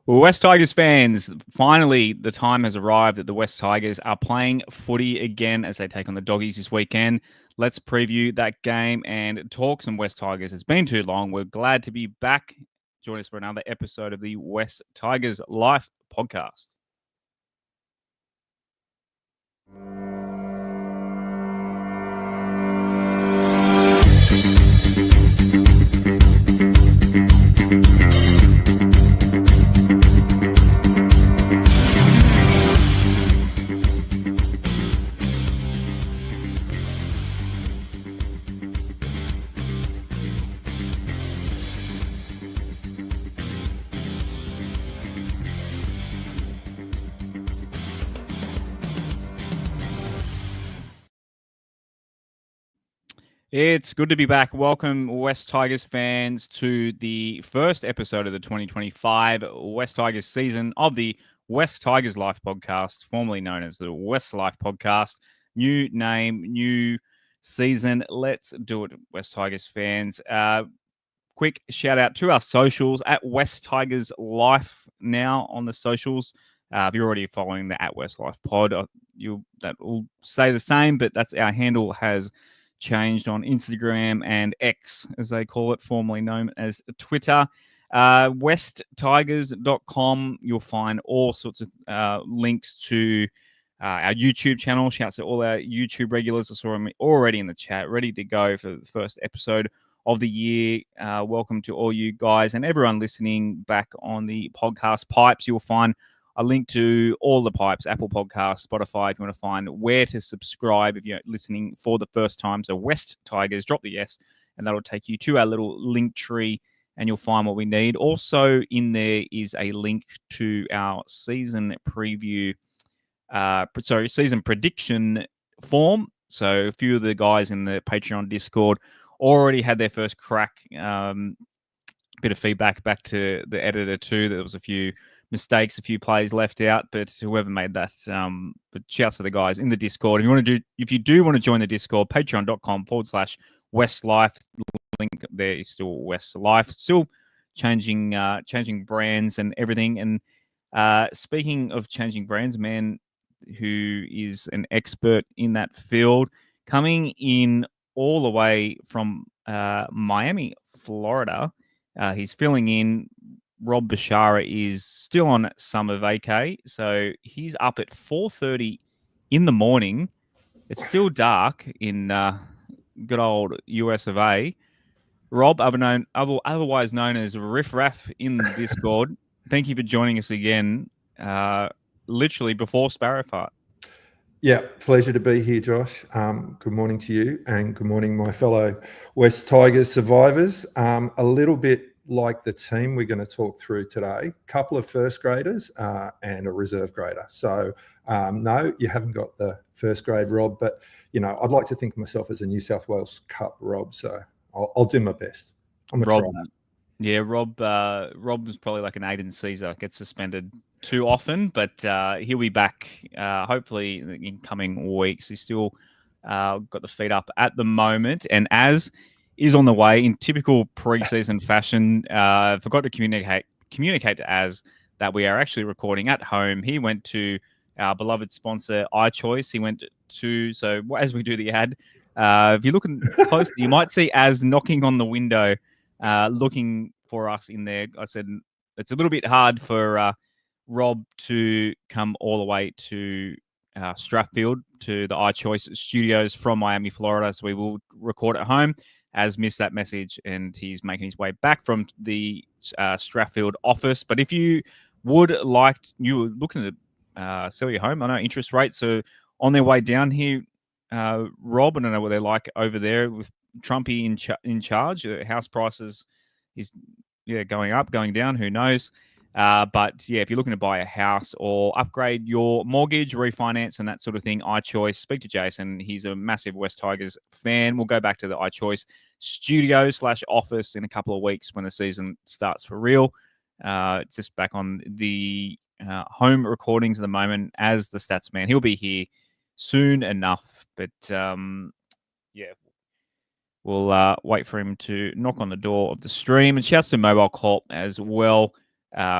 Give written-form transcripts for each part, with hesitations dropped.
Well, West Tigers fans, finally the time has arrived that the West Tigers are playing footy again as they take on the Doggies this weekend. Let's preview that game and talk some West Tigers. It's been too long. We're glad to be back. Join us for another episode of the West Tigers Life podcast. It's good to be back. Welcome, West Tigers fans, to the first episode of the 2025 West Tigers season of the West Tigers Life podcast, formerly known as the West Life podcast. New name, new season. Let's do it, West Tigers fans. Quick shout out to our socials at West Tigers Life now on the socials. If you're already following the at West Life pod, that will stay the same, but that's our handle has changed on Instagram and X, as they call it, formerly known as Twitter. westtigers.com, you'll find all sorts of links to our YouTube channel. Shouts to all our YouTube regulars. I saw them already in the chat, ready to go for the first episode of the year. Welcome to all you guys and everyone listening back on the podcast pipes. You'll find a link to all the pipes, Apple Podcasts, Spotify, if you want to find where to subscribe if you're listening for the first time. So West Tigers, drop the S, and that'll take you to our little link tree, and you'll find what we need. Also in there is a link to our season preview, season prediction form. So a few of the guys in the Patreon Discord already had their first crack. Bit of feedback back to the editor too. There was a few mistakes, a few plays left out, but whoever made that, but shouts to the guys in the Discord. If you do want to join the Discord, patreon.com/Westlife. Link there is still Westlife, still changing brands and everything. And speaking of changing brands, man who is an expert in that field, coming in all the way from Miami, Florida. He's filling in. Rob Bashara is still on summer vacay, so he's up at 4:30 in the morning. It's still dark in good old US of A. Rob, otherwise known as Riff Raff in the Discord, thank you for joining us again, literally before Sparrowfart. Yeah, pleasure to be here, Josh. Good morning to you, and good morning, my fellow West Tigers survivors. A little bit like the team we're going to talk through today, a couple of first graders and a reserve grader. So no, you haven't got the first grade Rob, but I'd like to think of myself as a New South Wales Cup Rob. So I'll do my best. I'm going to try that. Yeah, Rob is probably like an Aiden Caesar, gets suspended too often, but he'll be back hopefully in coming weeks. He's still got the feet up at the moment, and as is on the way in typical preseason fashion. Forgot to communicate to Az that we are actually recording at home. He went to our beloved sponsor, iChoice. He went to, so as we do the ad, if you're looking closely, you might see Az knocking on the window, looking for us in there. I said it's a little bit hard for Rob to come all the way to Strathfield to the iChoice studios from Miami, Florida. So we will record at home. Az missed that message, and he's making his way back from the Strathfield office. But if you would like, you were looking to sell your home, I know interest rates are on their way down here. Rob, I don't know what they're like over there with Trumpy in charge. House prices is going up, going down, who knows? But yeah, if you're looking to buy a house or upgrade your mortgage, refinance, and that sort of thing, iChoice, speak to Jason. He's a massive West Tigers fan. We'll go back to the iChoice studio/office in a couple of weeks when the season starts for real. Just back on the home recordings at the moment as the stats man. He'll be here soon enough, but yeah, we'll wait for him to knock on the door of the stream. And shouts to Mobile Corp as well.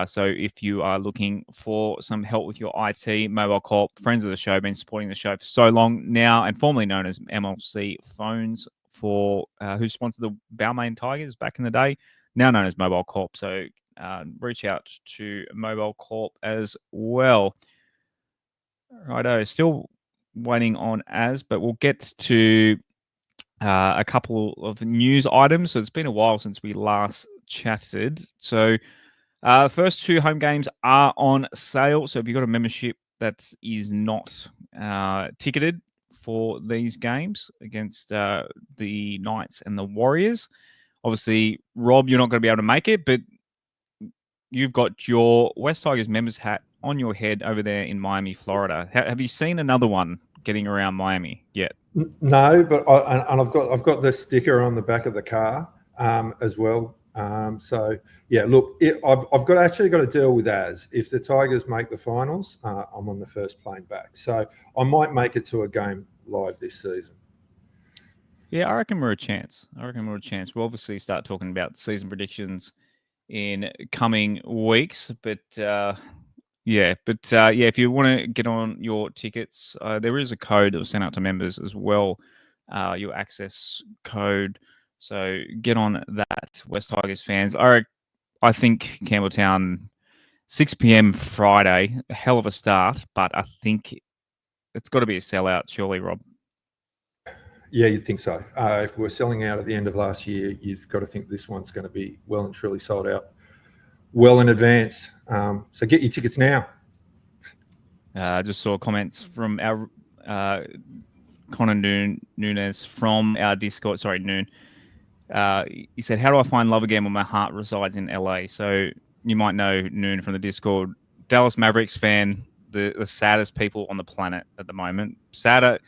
So if you are looking for some help with your IT, Mobile Corp, friends of the show, been supporting the show for so long now, and formerly known as MLC Phones, for who sponsored the Balmain Tigers back in the day, now known as Mobile Corp. So reach out to Mobile Corp as well. Righto, still waiting on Az, but we'll get to a couple of news items. So it's been a while since we last chatted. So the first 2 home games are on sale. So if you've got a membership that is not ticketed for these games against the Knights and the Warriors, obviously, Rob, you're not going to be able to make it, but you've got your West Tigers members hat on your head over there in Miami, Florida. Have you seen another one getting around Miami yet? No, but I've got the sticker on the back of the car as well. So yeah, look, I've got to deal with Az. If the Tigers make the finals, I'm on the first plane back. So I might make it to a game live this season. Yeah, I reckon we're a chance. We'll obviously start talking about season predictions in coming weeks, but if you want to get on your tickets, there is a code that was sent out to members as well, your access code. So get on that, West Tigers fans. I think Campbelltown, 6 p.m. Friday, a hell of a start, but I think it's got to be a sellout, surely, Rob. Yeah, you'd think so. If we're selling out at the end of last year, you've got to think this one's going to be well and truly sold out well in advance. So get your tickets now. I just saw comments from our Connor Nunes from our Discord. Sorry, Noon. He said, "How do I find love again when my heart resides in LA?" So you might know Noon from the Discord. Dallas Mavericks fan, the saddest people on the planet at the moment. Sadder.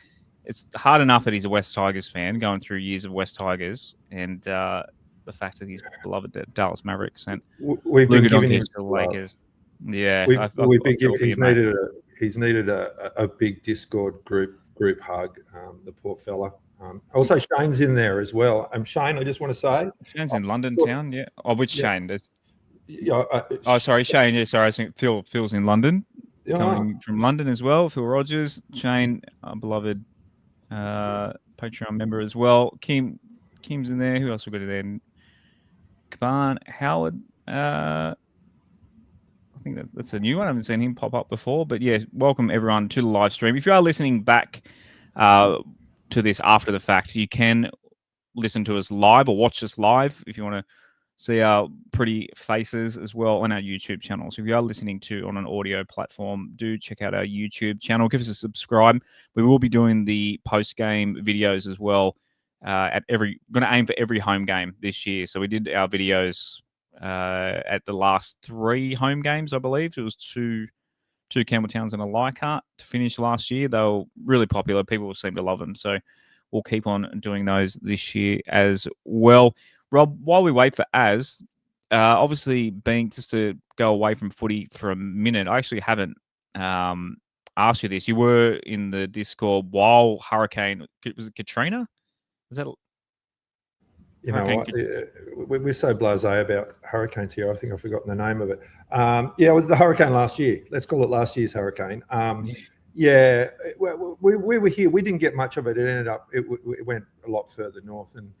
It's hard enough that he's a West Tigers fan, going through years of West Tigers, and the fact that he's beloved Dallas Mavericks and we've been giving him the Lakers. Yeah, he's needed a big Discord group hug. The poor fella. Also, Shane's in there as well. Shane, I just want to say, Shane's in London town. Yeah. Oh, which Shane? There's... sorry, Shane. Yeah, sorry. I think Phil's in London, coming from London as well. Phil Rogers, Shane, our beloved Patreon member as well. Kim's in there. Who else we got in there? Kavan, Howard. I think that's a new one. I haven't seen him pop up before. But yeah, welcome everyone to the live stream. If you are listening back to this after the fact, you can listen to us live or watch us live if you want to see our pretty faces as well on our YouTube channel. So if you are listening to on an audio platform, do check out our YouTube channel. Give us a subscribe. We will be doing the post-game videos as well. Going to aim for every home game this year. So we did our videos at the last 3 home games, I believe. It was two Campbelltowns and a Leichhardt to finish last year. They were really popular. People seem to love them. So we'll keep on doing those this year as well. Rob, while we wait for Az, obviously being just to go away from footy for a minute, I actually haven't asked you this. You were in the Discord while Hurricane, was it Katrina? Was that? You know what? We're so blasé about hurricanes here. I think I've forgotten the name of it. It was the hurricane last year. Let's call it last year's hurricane. We were here. We didn't get much of it. It ended up, it went a lot further north and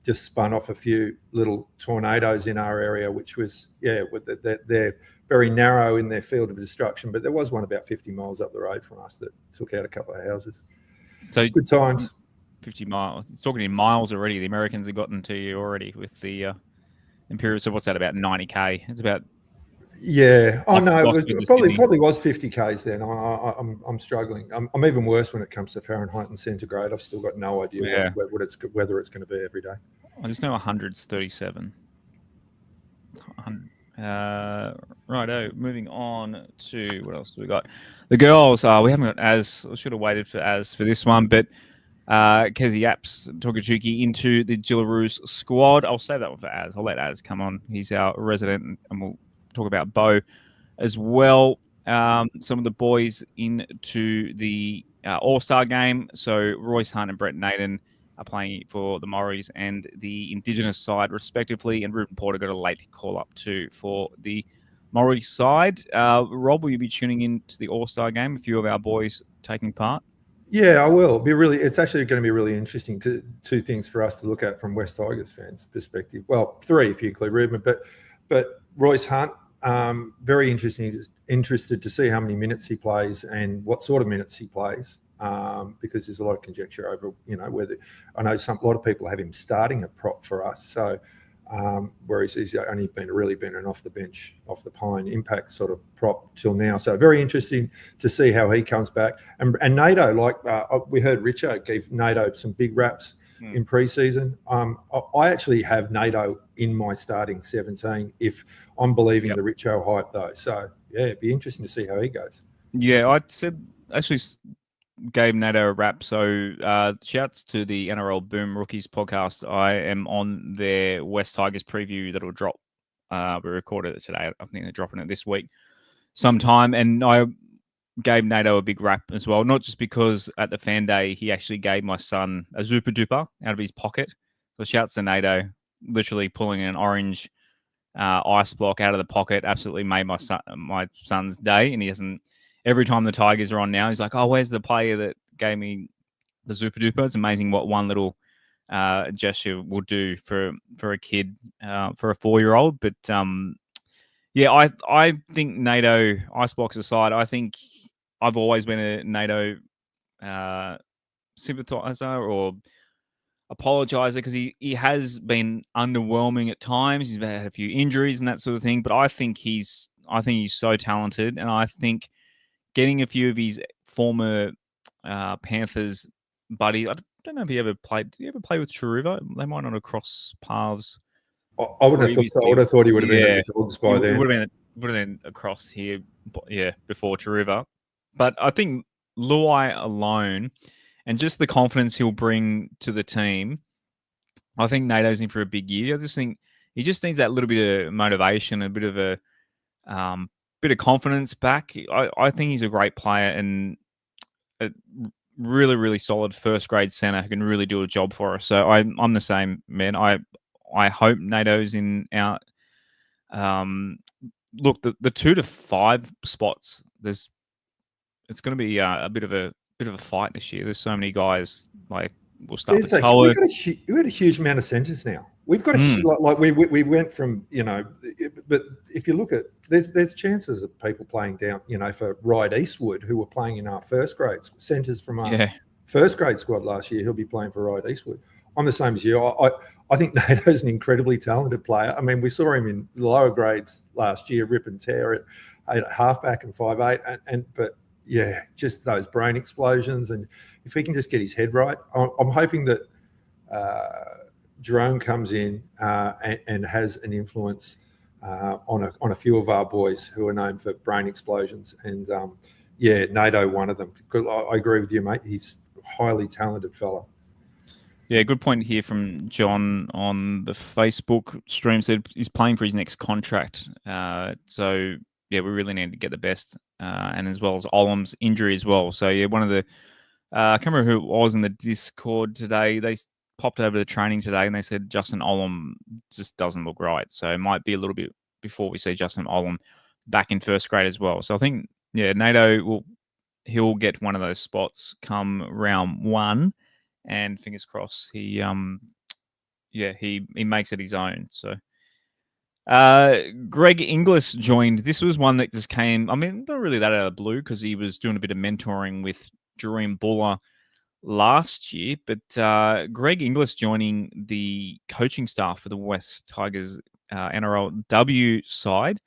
just spun off a few little tornadoes in our area, which was, they're very narrow in their field of destruction. But there was one about 50 miles up the road from us that took out a couple of houses. So good times. 50 miles. It's talking in miles already. The Americans have gotten to you already with the Imperial. So what's that, about 90K? It's about... Yeah. Oh, no, it was probably was 50 Ks then. I'm struggling. I'm even worse when it comes to Fahrenheit and centigrade. I've still got no idea whether it's going to be every day. I just know 100's 37. Righto, moving on to what else do we got? The girls, we haven't got Az. I should have waited for Az for this one, but Kezi Apps Togachuki into the Jillaroos squad. I'll save that one for Az. I'll let Az come on. He's our resident, and we'll talk about Bo as well. Some of the boys into the All-Star game. So Royce Hunt and Brett Naden are playing for the Maoris and the Indigenous side, respectively. And Ruben Porter got a late call-up too for the Murray side. Rob, will you be tuning in to the All-Star game? A few of our boys taking part. Yeah, I will. It's actually going to be really interesting. Two things for us to look at from West Tigers fans' perspective. Well, three if you include Reuben, but Royce Hunt, very interested to see how many minutes he plays and what sort of minutes he plays, because there's a lot of conjecture over, whether I know a lot of people have him starting a prop for us. So. Whereas he's only really been an off the bench, off the pine impact sort of prop till now. So very interesting to see how he comes back. And NATO, we heard Richo gave NATO some big raps in preseason. I actually have NATO in my starting 17 if I'm believing the Richo hype though. So yeah, it'd be interesting to see how he goes. Yeah, I said actually gave NATO a wrap. So shouts to the NRL Boom Rookies podcast. I am on their West Tigers preview that'll drop. We recorded it today. I think they're dropping it this week sometime. And I gave NATO a big wrap as well. Not just because at the fan day, he actually gave my son a Zupa Duper out of his pocket. So shouts to NATO, literally pulling an orange ice block out of the pocket. Absolutely made my son's day. And he hasn't... Every time the Tigers are on now, he's like, "Oh, where's the player that gave me the Zupa Duper?" It's amazing what one little gesture will do for a kid, for a 4-year-old. But yeah, I think NATO, icebox aside, I think I've always been a NATO sympathiser or apologizer because he has been underwhelming at times. He's had a few injuries and that sort of thing. But I think he's so talented, and I think getting a few of his former Panthers buddies. I don't know if he ever played. Did you ever play with Chiruva? They might not have crossed paths. I would have thought so. I would have thought he would have been at the Dogs by then. Would have been across here, before Chiruva. But I think Luai alone, and just the confidence he'll bring to the team, I think NATO's in for a big year. I just think he just needs that little bit of motivation, a bit of a bit of confidence back. I think he's a great player and a really, really solid first grade center who can really do a job for us. So I'm the same, man. I hope NATO's in our look, the 2 to 5 spots. It's going to be a bit of a fight this year. There's so many guys. Like we'll start with Colin. We've got a huge amount of centers now. We've got we went from, but if you look at, there's chances of people playing down, for Ride Eastwood, who were playing in our first grade centers from our first grade squad last year. He'll be playing for Ride Eastwood. I'm the same as you. I think NATO's an incredibly talented player. I mean, we saw him in the lower grades last year, rip and tear at halfback and 5'8", but yeah, just those brain explosions. And if he can just get his head right, I'm hoping that Jerome comes in and has an influence on a few of our boys who are known for brain explosions. And NATO, one of them. I agree with you, mate. He's a highly talented fella. Yeah, good point here from John on the Facebook stream. Said he's playing for his next contract. So yeah, we really need to get the best, and as well as Olam's injury as well. So yeah, one of the I can't remember who it was in the Discord today. They popped over to training today and they said Justin Olam just doesn't look right. So it might be a little bit before we see Justin Olam back in first grade as well. So I think NATO he'll get one of those spots come round 1. And fingers crossed, he makes it his own. So, Greg Inglis joined. This was one that just came. I mean, not really that out of the blue because he was doing a bit of mentoring with Dream Buller last year. But Greg Inglis joining the coaching staff for the West Tigers NRLW side.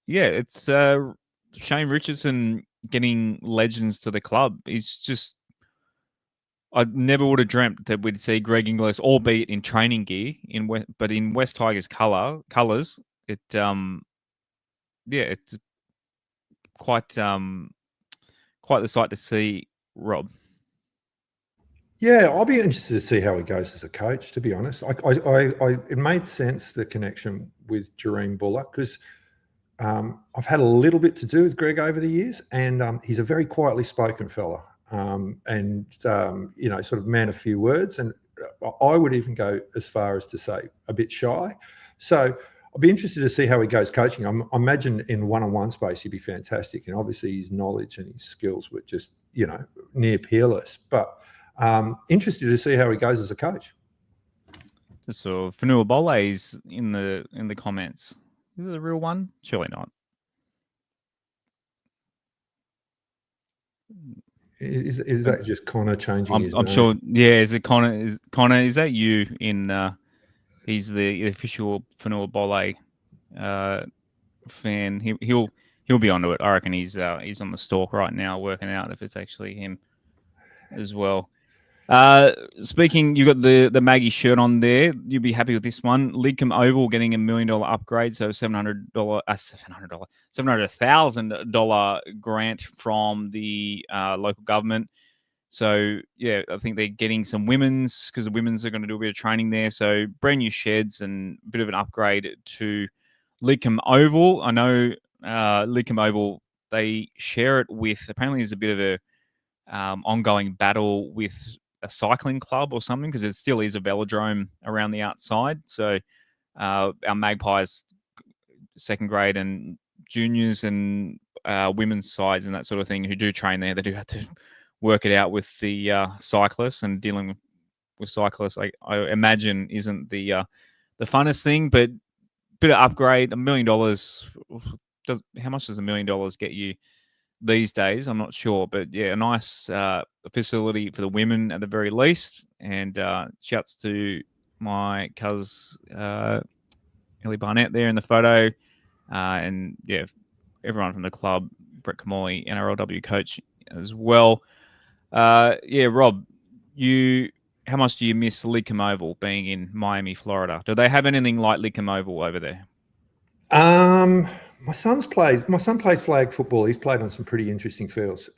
It's Shane Richardson getting legends to the club. It's just. I never would have dreamt that we'd see Greg Inglis, albeit in training gear, but in West Tigers colours. It's quite the sight to see, Rob. Yeah, I'll be interested to see how he goes as a coach. To be honest, it made sense, the connection with Jerome Buller, because I've had a little bit to do with Greg over the years, and he's a very quietly spoken fella. Sort of man of few words. And I would even go as far as to say a bit shy. So I'll be interested to see how he goes coaching. I imagine in one-on-one space he'd be fantastic, and obviously his knowledge and his skills were just near peerless. But interested to see how he goes as a coach. So Fanua Bole is in the comments. Is it a real one? Surely not. Is that just Connor changing his name? I'm sure. Yeah, is it Connor? Is that you in? He's the official Fanua Bole fan. He'll be onto it. I reckon he's on the stalk right now, working out if it's actually him as well. Speaking, you got the Maggie shirt on there. You'll be happy with this one. Lidcombe Oval getting $1 million upgrade, so $700,000 grant from the local government. So yeah, I think they're getting some women's, because the women's are going to do a bit of training there. So brand new sheds and a bit of an upgrade to Lidcombe Oval. I know Lidcombe Oval, they share it with, apparently there's a bit of a ongoing battle with a cycling club or something, because it still is a velodrome around the outside. So our Magpies second grade and juniors and women's sides and that sort of thing who do train there, they do have to work it out with the cyclists, and dealing with cyclists, I imagine, isn't the funnest thing. But bit of upgrade, $1 million. How much does $1 million get you these days? I'm not sure, but yeah, a nice facility for the women at the very least. And shouts to my cuz Ellie Barnett there in the photo, and yeah, everyone from the club, Brett Kamali, NRLW coach as well. Yeah, Rob, how much do you miss Lidcombe Oval being in Miami, Florida? Do they have anything like Lidcombe Oval over there? My son plays flag football. He's played on some pretty interesting fields.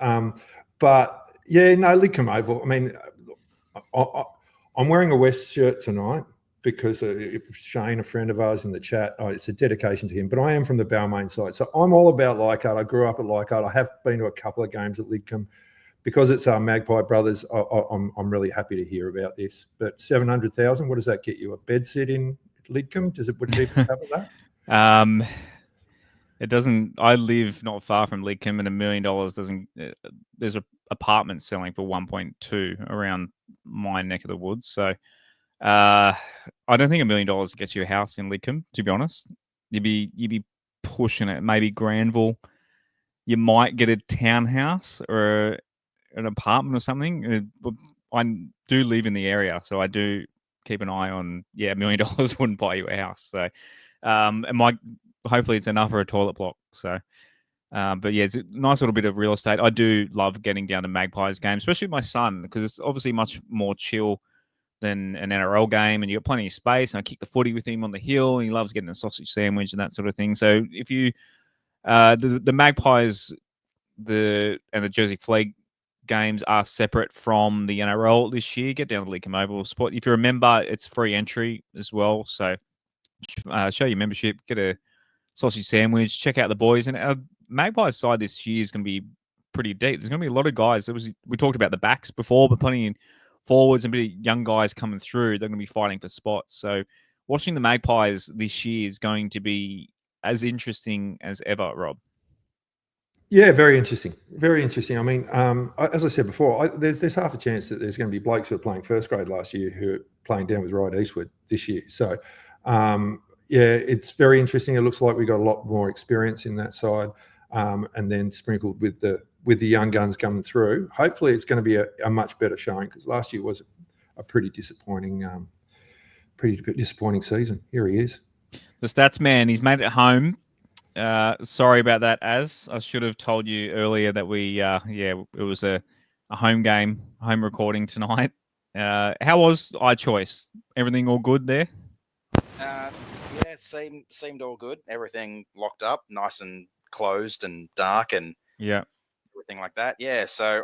But yeah, no, Lidcombe Oval. I mean, I'm wearing a West shirt tonight because Shane, a friend of ours in the chat, it's a dedication to him. But I am from the Balmain side, so I'm all about Leichhardt. I grew up at Leichhardt. I have been to a couple of games at Lidcombe. Because it's our Magpie brothers, I'm really happy to hear about this. But $700,000, what does that get you? A bed sit in Lidcombe? Would it even cover that? It doesn't. I live not far from Lidcombe, and $1 million doesn't. There's an apartment selling for 1.2 around my neck of the woods. So I don't think $1 million gets you a house in Lidcombe. To be honest, you'd be pushing it. Maybe Granville, you might get a townhouse or an apartment or something. I do live in the area, so I do keep an eye on. Yeah, $1 million wouldn't buy you a house. So, hopefully it's enough for a toilet block. So, but yeah, it's a nice little bit of real estate. I do love getting down to Magpies games, especially with my son, because it's obviously much more chill than an NRL game, and you got plenty of space. And I kick the footy with him on the hill, and he loves getting a sausage sandwich and that sort of thing. So if you the Magpies, and the Jersey Flegg games are separate from the NRL this year. Get down to Lidcombe Oval Sport. If you're a member, it's free entry as well. So show your membership, get a sausage sandwich, check out the boys. And our Magpies side this year is going to be pretty deep. There's going to be a lot of guys. We talked about the backs before, but plenty of forwards and a bit of young guys coming through. They're going to be fighting for spots. So watching the Magpies this year is going to be as interesting as ever, Rob. Yeah, very interesting. Very interesting. I mean, as I said before, there's half a chance that there's going to be blokes who are playing first grade last year who are playing down with Ryde Eastwood this year. So, yeah, it's very interesting. It looks like we've got a lot more experience in that side, and then sprinkled with the young guns coming through. Hopefully, it's going to be a much better showing, because last year was a pretty disappointing season. Here he is, the stats man. He's made it home. Sorry about that, Az. I should have told you earlier that it was a home game, home recording tonight. How was iChoice? Everything all good there? Yeah, it seemed all good. Everything locked up, nice and closed and dark, and everything like that. Yeah, so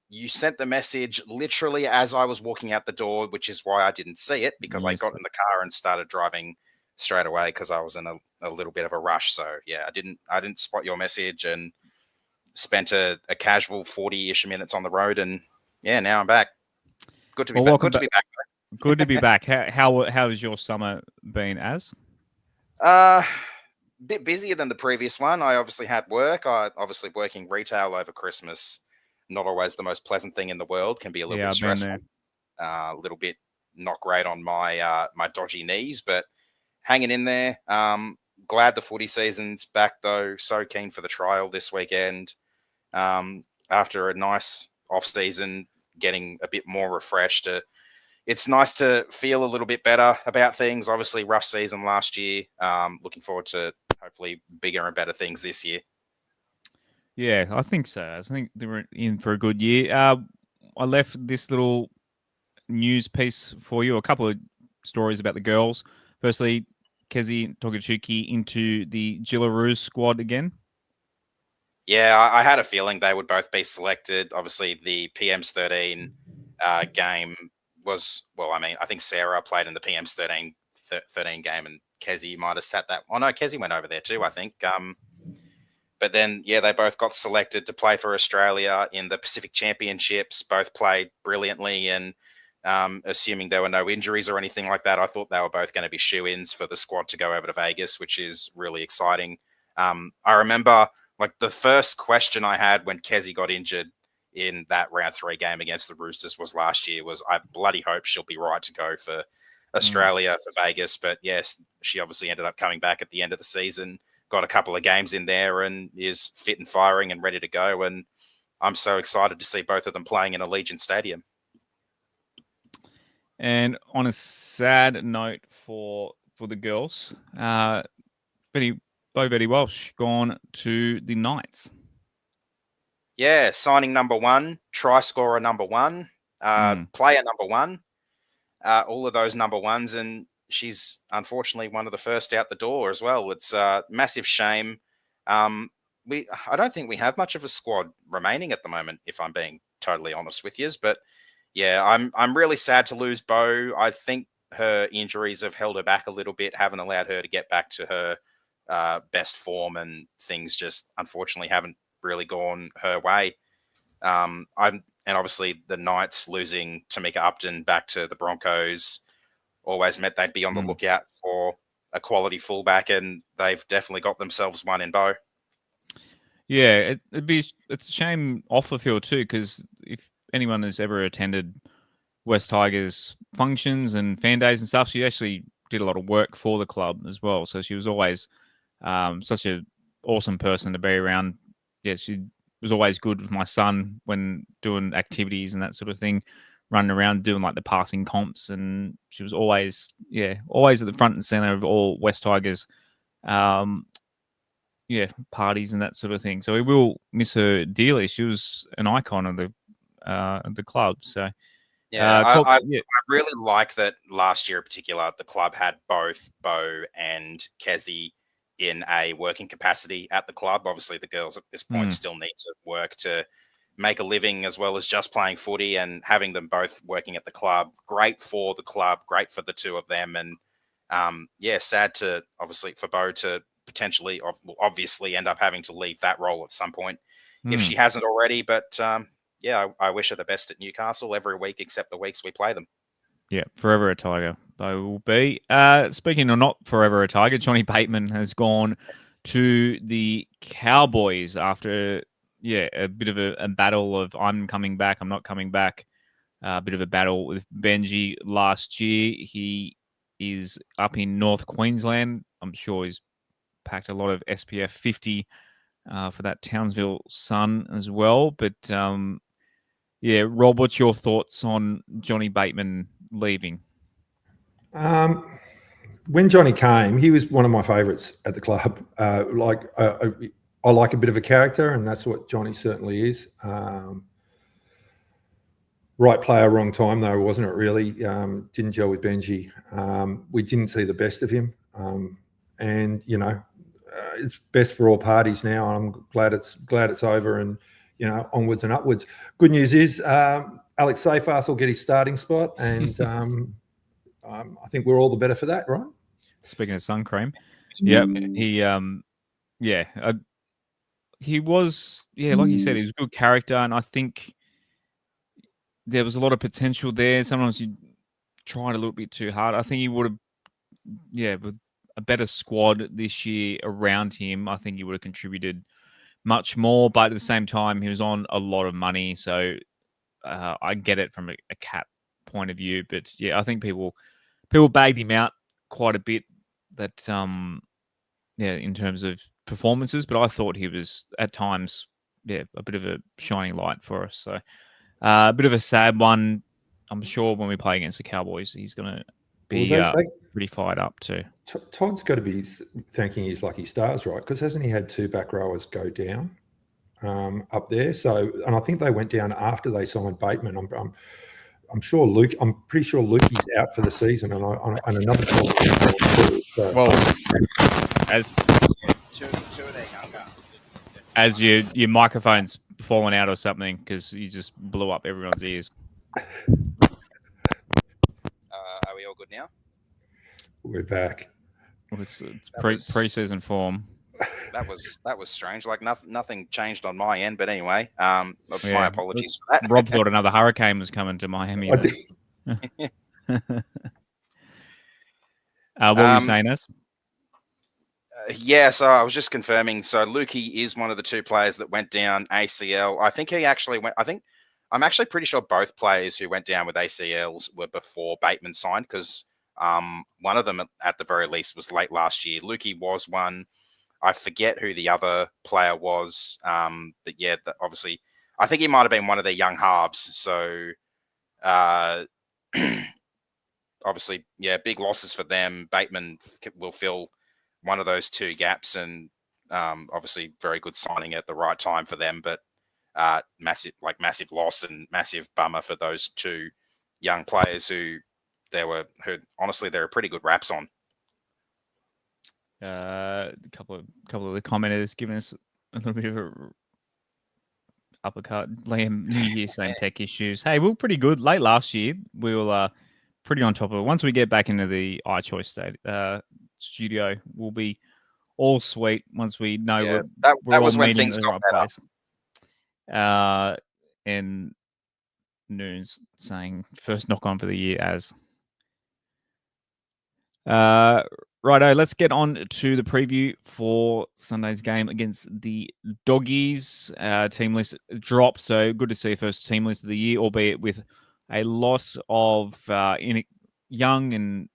you sent the message literally as I was walking out the door, which is why I didn't see it, because I got in the car and started driving straight away because I was in a little bit of a rush. So yeah, I didn't spot your message, and spent a casual 40-ish minutes on the road, and yeah, now I'm back. Good to be back. Good to be back. How has your summer been, Az? Bit busier than the previous one. I obviously had work. I obviously working retail over Christmas. Not always the most pleasant thing in the world. Can be a little bit I've been stressful. there. A little bit not great on my my dodgy knees, but hanging in there. Glad the footy season's back though. So keen for the trial this weekend. After a nice off season, getting a bit more refreshed. It's nice to feel a little bit better about things. Obviously, rough season last year. Looking forward to hopefully bigger and better things this year. Yeah, I think so. I think they were in for a good year. I left this little news piece for you, a couple of stories about the girls. Firstly, Kezi Togachuki into the Gillaroos squad again. Yeah, I had a feeling they would both be selected. Obviously, the PM's 13 game was, well, I mean, I think Sarah played in the PM's 13 game and Kezi might have sat that. Oh, no, Kezi went over there too, I think. But then, yeah, they both got selected to play for Australia in the Pacific Championships, both played brilliantly. And assuming there were no injuries or anything like that, I thought they were both going to be shoo-ins for the squad to go over to Vegas, which is really exciting. I remember like the first question I had when Kezi got injured in that round 3 game against the Roosters was last year was, I bloody hope she'll be right to go for Australia, for Vegas. But yes, she obviously ended up coming back at the end of the season, got a couple of games in there and is fit and firing and ready to go. And I'm so excited to see both of them playing in Allegiant Stadium. And on a sad note for the girls, Betty Walsh gone to the Knights. Yeah, signing number 1, try scorer number 1, player number 1, all of those number 1s, and she's unfortunately one of the first out the door as well. It's a massive shame. I don't think we have much of a squad remaining at the moment, if I'm being totally honest with you. But yeah, I'm really sad to lose Bo. I think her injuries have held her back a little bit, haven't allowed her to get back to her best form, and things just unfortunately haven't really gone her way. And obviously the Knights losing Tamika Upton back to the Broncos always meant they'd be on the lookout for a quality fullback, and they've definitely got themselves one in Bo. Yeah, it's a shame off the field too, because if anyone has ever attended West Tigers functions and fan days and stuff, she actually did a lot of work for the club as well. So she was always such an awesome person to be around. Yeah, she was always good with my son when doing activities and that sort of thing, running around doing like the passing comps, and she was always at the front and center of all West Tigers parties and that sort of thing. So we will miss her dearly. She was an icon of the club. So I really like that last year in particular, the club had both Bo and Kezi in a working capacity at the club. Obviously, the girls at this point still need to work to make a living as well as just playing footy, and having them both working at the club, great for the club, great for the two of them. And sad to obviously for Bo to potentially obviously end up having to leave that role at some point if she hasn't already. But I wish her the best at Newcastle every week except the weeks we play them. Yeah, forever a Tiger, they will be. Speaking of not forever a Tiger, Johnny Bateman has gone to the Cowboys after, a bit of a battle of I'm coming back, I'm not coming back. A bit of a battle with Benji last year. He is up in North Queensland. I'm sure he's packed a lot of SPF 50 for that Townsville Sun as well. But Rob, what's your thoughts on Johnny Bateman leaving? When Johnny came, he was one of my favourites at the club. I like a bit of a character, and that's what Johnny certainly is. Right player, wrong time, though, wasn't it? Really didn't gel with Benji. We didn't see the best of him, and it's best for all parties now. I'm glad it's over, and onwards and upwards. Good news is Alex Seyfarth will get his starting spot, and I think we're all the better for that, right? Speaking of sun cream, he was like you said, he was a good character, and I think there was a lot of potential there. Sometimes you trying a little bit too hard. I think he would have, with a better squad this year around him, I think he would have contributed much more. But at the same time, he was on a lot of money, so I get it from a cap point of view. But yeah, I think people bagged him out quite a bit. That in terms of performances, but I thought he was at times a bit of a shining light for us. So a bit of a sad one. I'm sure when we play against the Cowboys, he's going to be pretty fired up too. Todd's got to be thanking his lucky stars, right? Because hasn't he had 2 back rowers go down up there? So, and I think they went down after they signed Bateman. I'm sure Luke. I'm pretty sure Lukey's out for the season, and another. So. Well, as two of their younger. As your microphone's fallen out or something because you just blew up everyone's ears. Are we all good now? We're back. It's preseason form. That was strange. Like nothing changed on my end, but anyway, my apologies for that. Rob thought another hurricane was coming to Miami. I did. What were you saying, Ez? Yeah, so I was just confirming. So Lukey is one of the 2 players that went down ACL. I think he actually went. I'm actually pretty sure both players who went down with ACLs were before Bateman signed, because one of them at the very least was late last year. Lukey was one. I forget who the other player was. But yeah, obviously, I think he might have been one of their young halves. So obviously, yeah, big losses for them. Bateman will fill one of those 2 gaps, and obviously very good signing at the right time for them, but massive loss and massive bummer for those 2 young players who honestly there are pretty good raps on. A couple of the commenters giving us a little bit of a uppercut. Liam, New Year, same tech issues. Hey, we were pretty good late last year. We were pretty on top of it. Once we get back into the iChoice studio, we'll be all sweet once we know we're was all when meeting things in the got right better. place. And Noon's saying first knock on for the year as. Righto, let's get on to the preview for Sunday's game against the Doggies. Team list dropped, so good to see first team list of the year, albeit with a lot of young and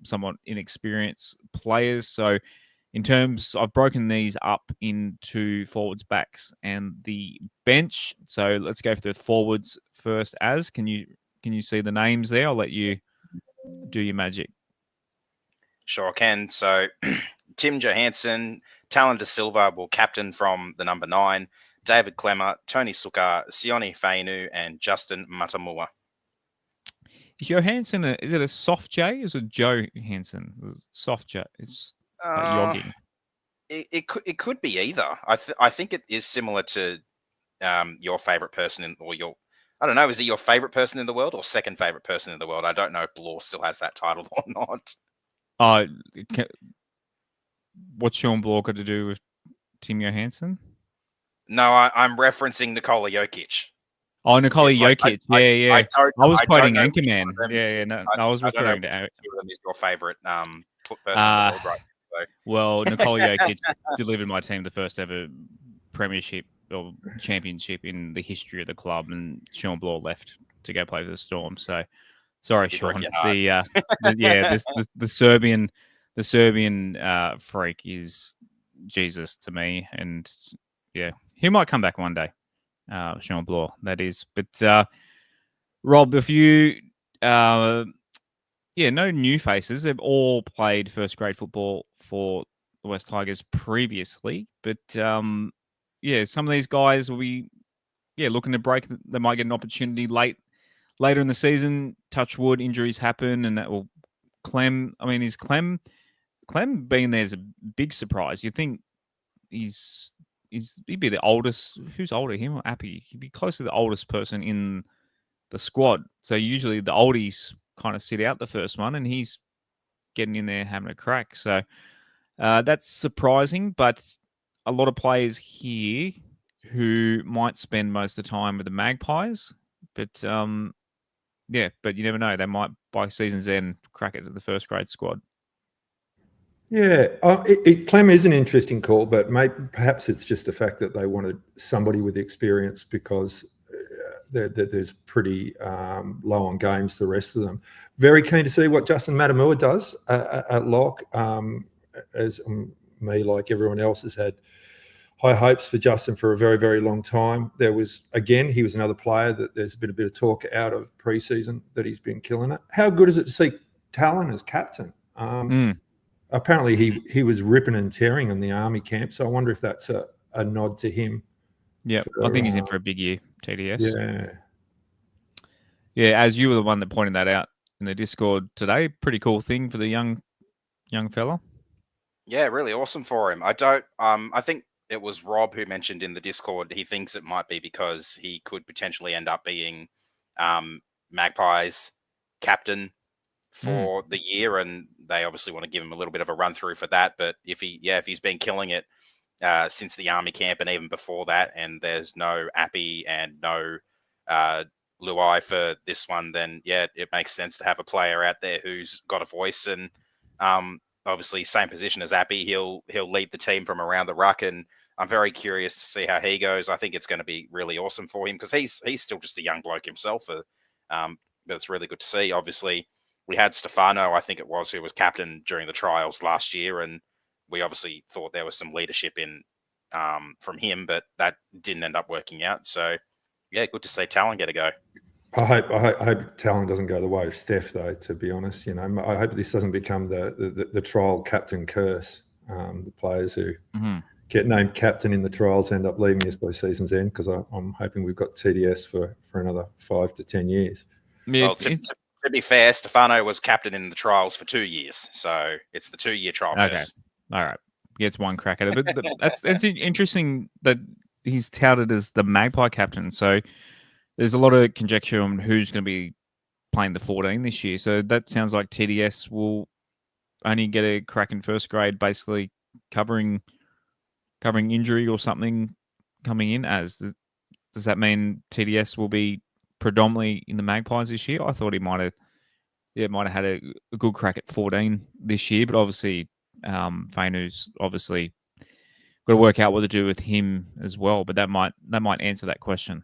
somewhat inexperienced players. So in terms, I've broken these up into forwards, backs, and the bench. So let's go for the forwards first. Az, can you see the names there? I'll let you do your magic. Sure can. So Tim Johansson, Talon De Silva will captain from the number 9, David Clemmer, Tony Suka, Sione Fainu, and Justin Matamua. Is Johansson is it a soft J? Is it Joe Hansen? Soft J. It's like yogging. It could be either. I think it is similar to your favorite person I don't know. Is he your favorite person in the world or second favorite person in the world? I don't know if Blore still has that title or not. What's Sean Blore got to do with Tim Johansson? No, I'm referencing Nikola Jokic. Oh, Nikola Jokic. Yeah. I was quoting Anchorman. No, I was referring to. Is your favorite person in the world, right? So. Well, Nikola Jokic delivered my team the first ever premiership or championship in the history of the club, and Sean Blore left to go play for the Storm. So, sorry, Sean. The Serbian freak is Jesus to me, and yeah, he might come back one day. Sean Blore, that is. But Rob, if you, no new faces. They've all played first grade football for the West Tigers previously, but some of these guys will be looking to break. They might get an opportunity later in the season. Touch wood, injuries happen, and that will Clem. I mean, is Clem being there is a big surprise. You think he'd be the oldest. Who's older, him or Appy? He'd be close to the oldest person in the squad. So usually the oldies kind of sit out the first one, and he's getting in there having a crack. So that's surprising, but a lot of players here who might spend most of the time with the Magpies. But but you never know. They might by season's end, crack it to the first grade squad. Yeah, Clem is an interesting call, but perhaps it's just the fact that they wanted somebody with experience because there's pretty low on games, the rest of them. Very keen to see what Justin Matamua does at lock. As me, like everyone else, has had high hopes for Justin for a very, very long time. He was another player that there's been a bit of talk out of preseason that he's been killing it. How good is it to see Talon as captain? Apparently he was ripping and tearing in the army camp, so I wonder if that's a nod to him. Yeah, I think he's in for a big year, TDS. Yeah, as you were the one that pointed that out in the Discord today, pretty cool thing for the young fella. Yeah, really awesome for him. I think it was Rob who mentioned in the Discord he thinks it might be because he could potentially end up being Magpies captain for the year, and they obviously want to give him a little bit of a run through for that. But if he's been killing it since the army camp and even before that, and there's no Appy and no Luai for this one, then yeah, it makes sense to have a player out there who's got a voice and obviously same position as Appy. He'll lead the team from around the ruck, and I'm very curious to see how he goes. I think it's going to be really awesome for him because he's still just a young bloke himself. But it's really good to see. Obviously, we had Stefano, I think it was, who was captain during the trials last year, and we obviously thought there was some leadership in from him, but that didn't end up working out. So, yeah, good to see Talon get a go. I hope Talon doesn't go the way of Steph, though. To be honest, I hope this doesn't become the trial captain curse. The players who get named captain in the trials end up leaving us by season's end, because I'm hoping we've got TDS for another 5 to 10 years. Well, to be fair, Stefano was captain in the trials for 2 years, so it's the 2-year trial curse. All right, gets one crack at it. But that's interesting that he's touted as the Magpie captain. So there's a lot of conjecture on who's going to be playing the 14 this year. So that sounds like TDS will only get a crack in first grade, basically covering injury or something coming in. Does that mean TDS will be predominantly in the Magpies this year? I thought he might have had a good crack at 14 this year, but obviously Fainu's obviously got to work out what to do with him as well. But that might answer that question.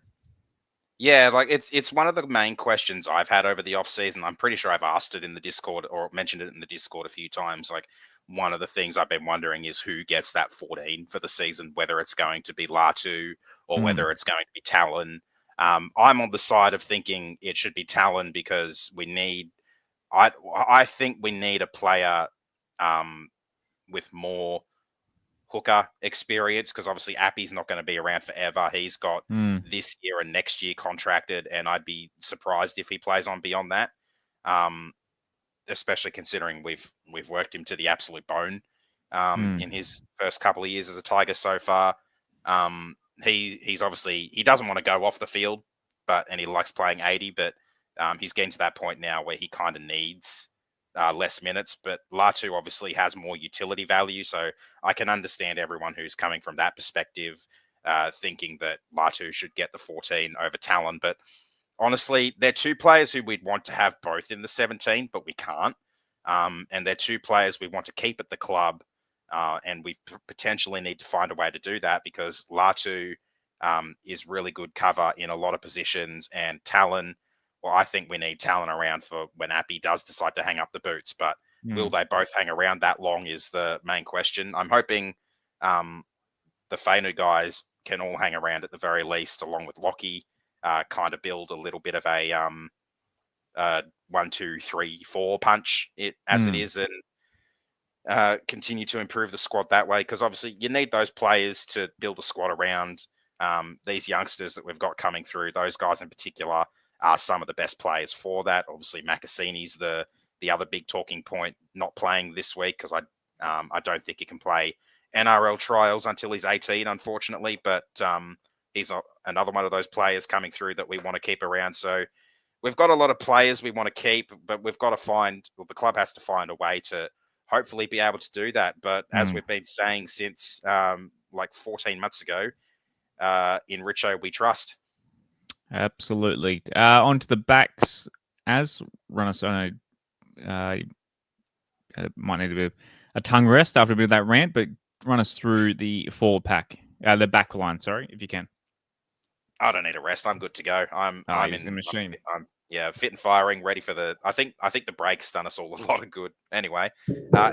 Yeah, like it's one of the main questions I've had over the off season. I'm pretty sure I've asked it in the Discord or mentioned it in the Discord a few times. Like, one of the things I've been wondering is who gets that 14 for the season, whether it's going to be Latu or whether it's going to be Talon. I'm on the side of thinking it should be Talon because I think we need a player with more hooker experience, because obviously Appy's not going to be around forever. He's got this year and next year contracted, and I'd be surprised if he plays on beyond that. Especially considering we've worked him to the absolute bone in his first couple of years as a Tiger so far. He's obviously, he doesn't want to go off the field, and he likes playing 80, but he's getting to that point now where he kind of needs less minutes. But Latu obviously has more utility value, so I can understand everyone who's coming from that perspective thinking that Latu should get the 14 over Talon. But honestly, they're two players who we'd want to have both in the 17, but we can't. And they're two players we want to keep at the club, and we potentially need to find a way to do that, because Latu is really good cover in a lot of positions, and Talon, well, I think we need Talon around for when Appy does decide to hang up the boots. But will they both hang around that long is the main question. I'm hoping the Fainu guys can all hang around at the very least, along with Lockie, kind of build a little bit of a 1, 2, 3, 4 punch as it is, and continue to improve the squad that way, because obviously you need those players to build a squad around. These youngsters that we've got coming through, those guys in particular, are some of the best players for that. Obviously, Macassini's the other big talking point, not playing this week, because I don't think he can play NRL trials until he's 18, unfortunately. But he's another one of those players coming through that we want to keep around. So we've got a lot of players we want to keep, but we've got to the club has to find a way to hopefully be able to do that. But as we've been saying since like 14 months ago, in Richo we trust. Absolutely. On to the backs. as run us. I know might need a bit of a tongue rest after a bit of that rant, but run us through the forward pack, the back line. Sorry, if you can. I don't need a rest. I'm good to go. I'm He's in a machine. I'm fit and firing, ready for the. I think the break's done us all a lot of good. Anyway,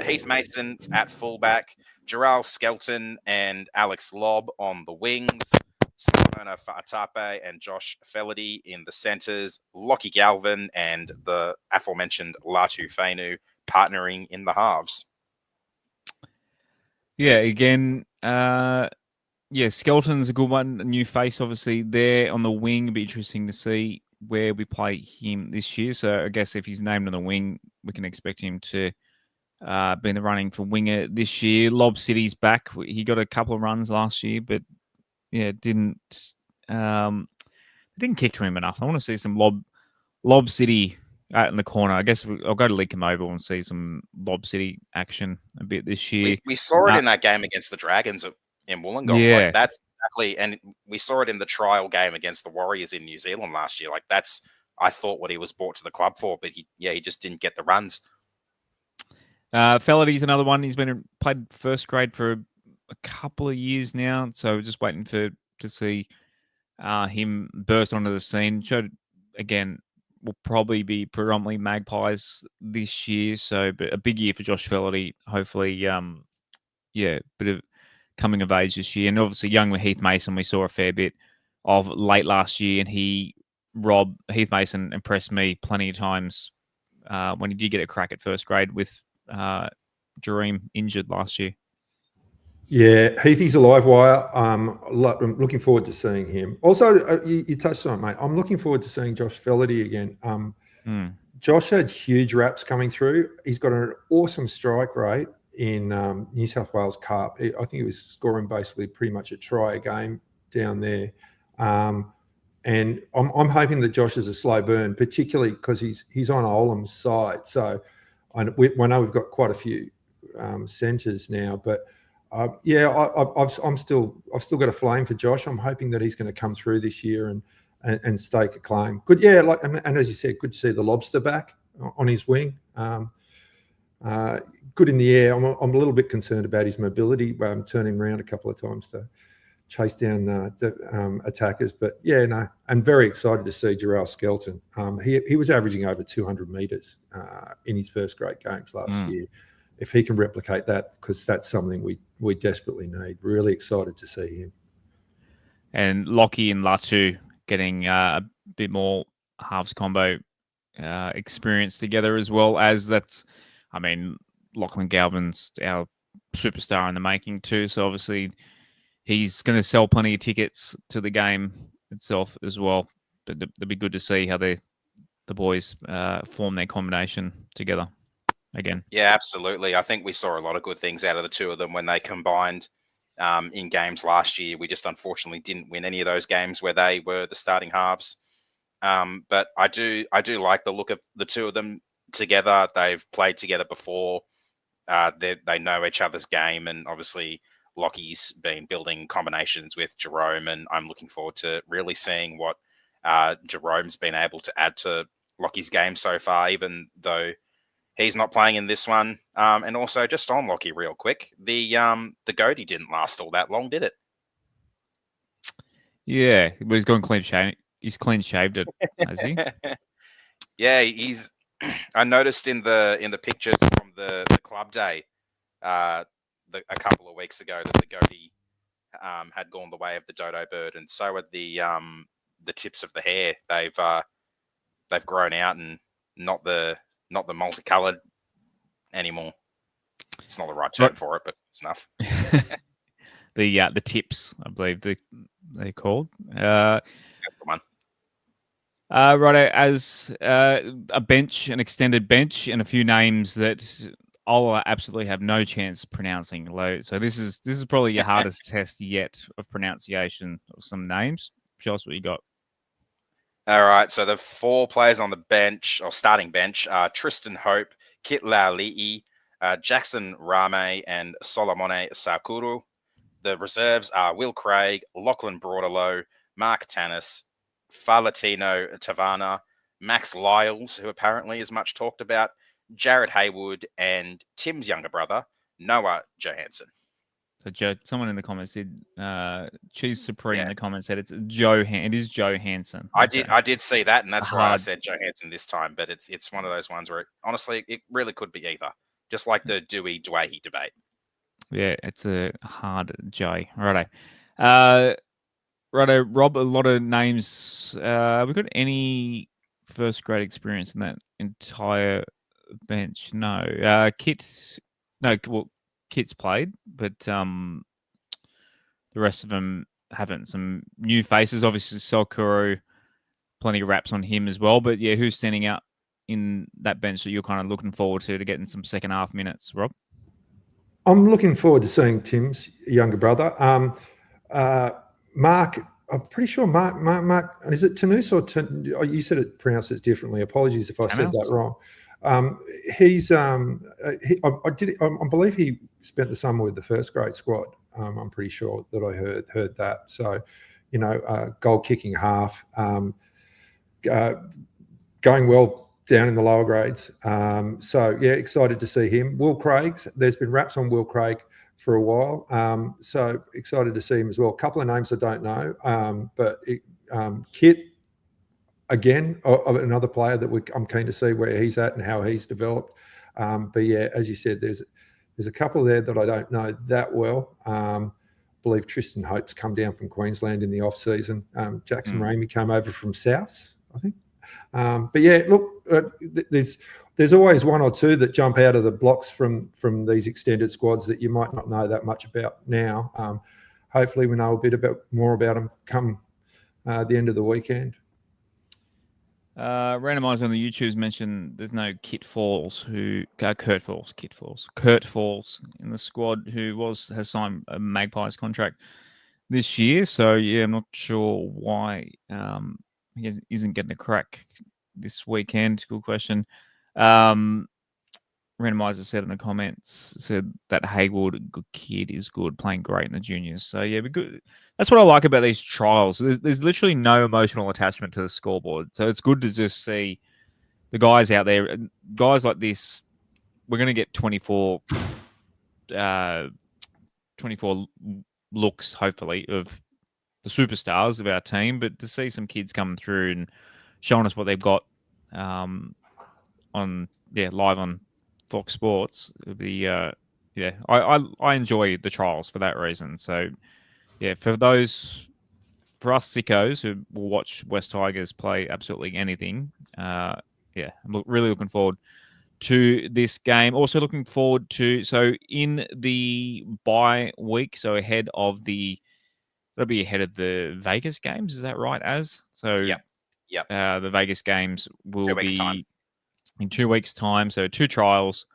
Heath Mason at fullback, Gerald Skelton and Alex Lobb on the wings, Simona Fa'atape and Josh Felady in the centres, Lockie Galvin and the aforementioned Latu Fainu partnering in the halves. Yeah, again, Skelton's a good one. A new face, obviously, there on the wing. It'll be interesting to see where we play him this year. So I guess if he's named on the wing, we can expect him to be in the running for winger this year. Lob City's back. He got a couple of runs last year, but didn't kick to him enough. I want to see some Lob City out in the corner. I guess I'll go to Lidcombe Oval and see some Lob City action a bit this year. We saw it in that game against the Dragons in Wollongong. Yeah. Like, that's exactly, and we saw it in the trial game against the Warriors in New Zealand last year. Like, that's, I thought, what he was brought to the club for, but he just didn't get the runs. Felady's another one. He's played first grade for a couple of years now, so we're just waiting to see him burst onto the scene. Showed again, will probably be predominantly Magpies this year, so but a big year for Josh Felady. Hopefully, bit of coming of age this year, and obviously young with Heath Mason, we saw a fair bit of late last year, and Heath Mason impressed me plenty of times when he did get a crack at first grade with Jareem injured last year. Yeah, Heathy's a live wire. I'm looking forward to seeing him. Also, you touched on it, mate. I'm looking forward to seeing Josh Felady again. Josh had huge raps coming through. He's got an awesome strike rate in New South Wales Cup. I think he was scoring basically pretty much a try a game down there. And I'm hoping that Josh is a slow burn, particularly because he's on Olam's side. So I know we've got quite a few centres now, but I've still got a flame for Josh. I'm hoping that he's going to come through this year and stake a claim. Good, yeah. And as you said, good to see the Lobster back on his wing. Good in the air. I'm a little bit concerned about his mobility. Turning around a couple of times to chase down attackers, but I'm very excited to see Gerald Skelton. He was averaging over 200 metres in his first grade games last year. If he can replicate that, because that's something we desperately need. Really excited to see him. And Lockie and Latu getting a bit more halves combo experience together, as well as Lachlan Galvin's our superstar in the making too. So obviously he's going to sell plenty of tickets to the game itself as well. But it'll be good to see how the boys form their combination together again. Yeah, absolutely. I think we saw a lot of good things out of the two of them when they combined in games last year. We just unfortunately didn't win any of those games where they were the starting halves. But I do like the look of the two of them together. They've played together before. They know each other's game, and obviously Lockie's been building combinations with Jerome, and I'm looking forward to really seeing what Jerome's been able to add to Lockie's game so far, even though he's not playing in this one. And also, just on Lockie real quick, the goatee didn't last all that long, did it? Yeah, but he's gone clean shaved. He's clean shaved it, has he? Yeah, he's. I noticed in the pictures from the club day a couple of weeks ago that the goatee had gone the way of the dodo bird, and so had the tips of the hair. They've grown out and not the multicolored anymore. It's not the right term for it, but it's enough. The tips, I believe they're called. That's the one. Right, as a bench, an extended bench, and a few names that I'll absolutely have no chance pronouncing. So this is probably your hardest test yet of pronunciation of some names. Show us what you got. All right, so the four players on the bench, or starting bench, are Tristan Hope, Kit Lauli'i, Jackson Rame, and Solomone Sakuru. The reserves are Will Craig, Lachlan Broadalow, Mark Tannis, Falatino Tavana, Max Lyles, who apparently is much talked about, Jared Haywood, and Tim's younger brother, Noah Johansson. So Joe, someone in the comments said, Cheese Supreme in the comments said it is Joe Hansen. Okay. I did see that, and that's why I Hard. said Johansson this time, but it's one of those ones where, honestly, it really could be either. Just like the Dewey-Dwayne debate. Yeah, it's a hard J. Righto. Righto, Rob, a lot of names. Have we got any first grade experience in that entire bench? No. Kit's played, but the rest of them haven't. Some new faces, obviously Solkuru, plenty of raps on him as well. But yeah, who's standing out in that bench that you're kind of looking forward to getting some second half minutes, Rob? I'm looking forward to seeing Tim's younger brother. Mark, I'm pretty sure Mark, is it Tanus or you said it pronounced it differently. Apologies if I said that wrong. I believe he spent the summer with the first grade squad. I'm pretty sure that I heard that. So, goal kicking half, going well down in the lower grades. So yeah, excited to see him. Will Craig's, there's been raps on Will Craig for a while. So excited to see him as well. A couple of names I don't know, but Kit, again, another player that I'm keen to see where he's at and how he's developed. But yeah, as you said, there's a couple there that I don't know that well. I believe Tristan Hope's come down from Queensland in the off season. Jackson Ramey came over from South, I think. But yeah, look, there's always one or two that jump out of the blocks from these extended squads that you might not know that much about now. Hopefully we know a bit more about them come the end of the weekend. Randomizer on the YouTube's mentioned there's no Kurt Falls in the squad who has signed a Magpies contract this year. So yeah, I'm not sure why he isn't getting a crack this weekend. Good question. Randomizer said in the comments, said that Haywood, good kid, is good, playing great in the juniors. So yeah, be good. That's what I like about these trials. There's literally no emotional attachment to the scoreboard. So it's good to just see the guys out there, guys like this. We're going to get 24 looks, hopefully, of the superstars of our team, but to see some kids coming through and showing us what they've got live on Fox Sports, it'll be I enjoy the trials for that reason. So yeah, for us sickos who will watch West Tigers play absolutely anything, I'm really looking forward to this game. Also looking forward to, so in the bye week, so that'll be ahead of the Vegas games. Is that right, So Yep. The Vegas games will be in 2 weeks' time. So 2 trials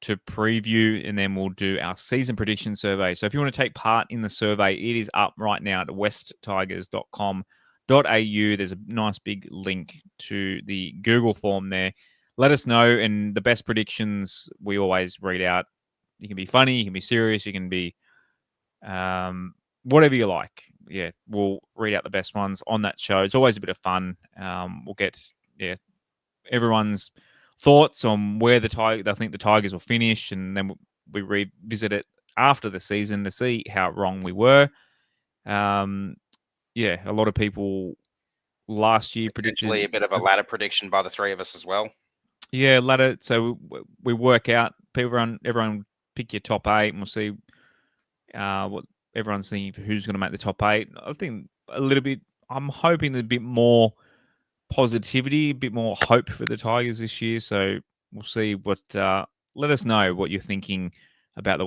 to preview, and then we'll do our season prediction survey. So if you want to take part in the survey, it is up right now at westtigers.com.au. There's a nice big link to the Google form there. Let us know, and the best predictions we always read out. You can be funny, you can be serious, you can be whatever you like. Yeah, we'll read out the best ones on that show. It's always a bit of fun. We'll get everyone's thoughts on where they think the Tigers will finish, and then we revisit it after the season to see how wrong we were. A lot of people last year predicted a bit of a ladder prediction by the three of us as well. Yeah, ladder. So we work out. Everyone pick your top 8, and we'll see what everyone's thinking for who's going to make the top 8. I think a little bit. I'm hoping a bit more positivity, a bit more hope for the Tigers this year. So we'll see what. Let us know what you're thinking about the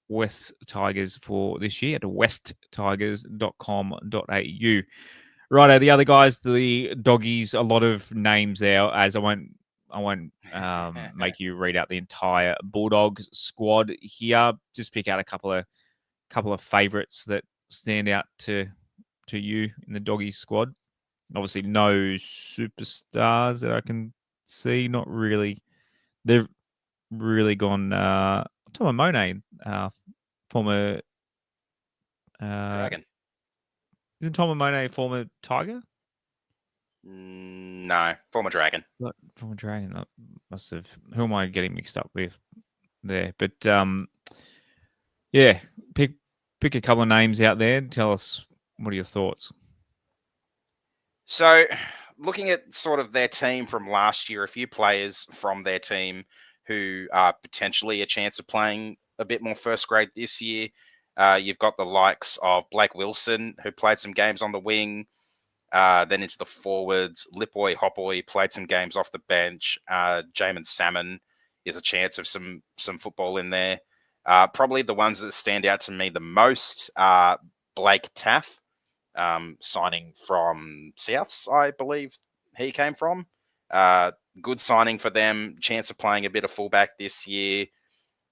West Tigers for this year at westtigers.com.au. Righto, the other guys, the doggies, a lot of names there. As I won't make you read out the entire Bulldogs squad here. Just pick out a couple of favourites that stand out to you in the doggies squad. Obviously, no superstars that I can see. Not really. They've really gone. Tomo Monet, former Dragon. Isn't Tomo Monet former Tiger? No, former Dragon. Former Dragon. I must have. Who am I getting mixed up with there? But yeah, pick a couple of names out there. Tell us, what are your thoughts? So, looking at sort of their team from last year, a few players from their team who are potentially a chance of playing a bit more first grade this year. You've got the likes of Blake Wilson, who played some games on the wing, then into the forwards. Lipoy Hopoy played some games off the bench. Jamin Salmon is a chance of some football in there. Probably the ones that stand out to me the most are Blake Taff, signing from Souths, I believe he came from. Good signing for them. Chance of playing a bit of fullback this year.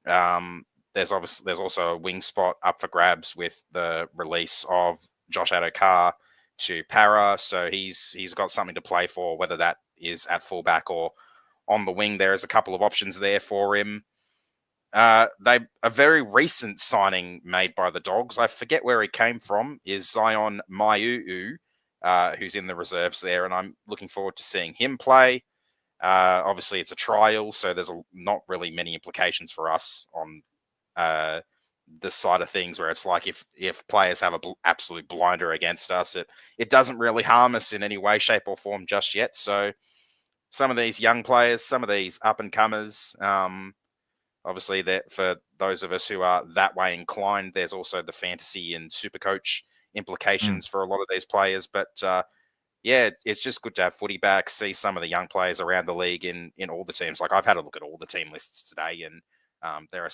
There's also a wing spot up for grabs with the release of Josh Adokar to Para, so he's got something to play for, whether that is at fullback or on the wing. There's a couple of options there for him. A very recent signing made by the Dogs, I forget where he came from, is Zion Maiuu, who's in the reserves there, and I'm looking forward to seeing him play. Obviously, it's a trial, so there's not really many implications for us on this side of things, where it's like if players have an absolute blinder against us, it doesn't really harm us in any way, shape, or form just yet. So some of these young players, some of these up-and-comers, obviously, that for those of us who are that way inclined, there's also the fantasy and super coach implications for a lot of these players. But yeah, it's just good to have footy back, see some of the young players around the league in all the teams. Like, I've had a look at all the team lists today, and there are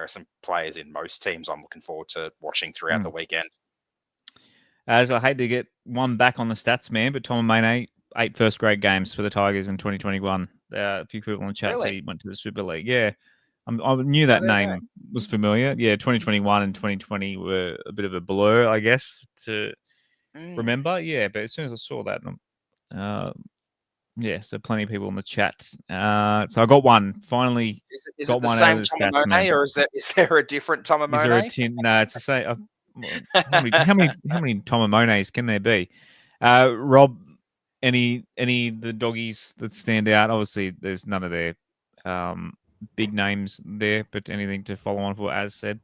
some players in most teams I'm looking forward to watching throughout the weekend. As I hate to get one back on the stats, man, but Tom Maine, 8 first grade games for the Tigers in 2021. A few people in the chat say he went to the Super League. Yeah. I knew that name was familiar. Yeah, 2021 and 2020 were a bit of a blur, I guess, to remember. Yeah, but as soon as I saw that, yeah, so plenty of people in the chat. So I got one. Finally is got it the one same out of the Tom stats, man. or is there a different Tom Is there a no, it's the same. How many Tom Mones can there be? Rob, any the doggies that stand out? Obviously, there's none of their big names there, but anything to follow on for what Az said?